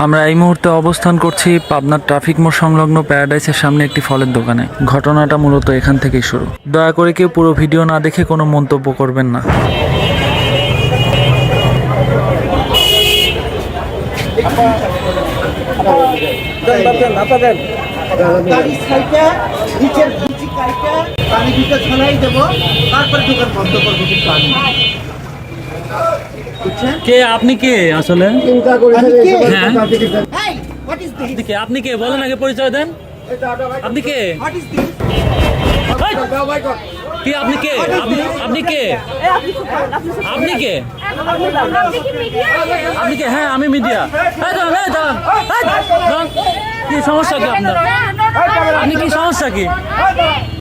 আমরা এই মুহূর্তে অবস্থান করছি পাবনার ট্রাফিক মোড় সংলগ্ন প্যারাডাইসের সামনে একটি ফলের দোকানে। ঘটনাটা মূলত এখান থেকেই শুরু। দয়া করে কেউ পুরো ভিডিও না দেখে কোনো মন্তব্য করবেন না। কে আপনি কে আসলে? আপনি কে বলেন, আগে পরিচয় দেন। আপনি কে? কি আপনি কে? আপনি কে? আপনি কে? আপনি কে? হ্যাঁ আমি মিডিয়া। কি সমস্যা কি আপনার? আপনি কি সমস্যা কি?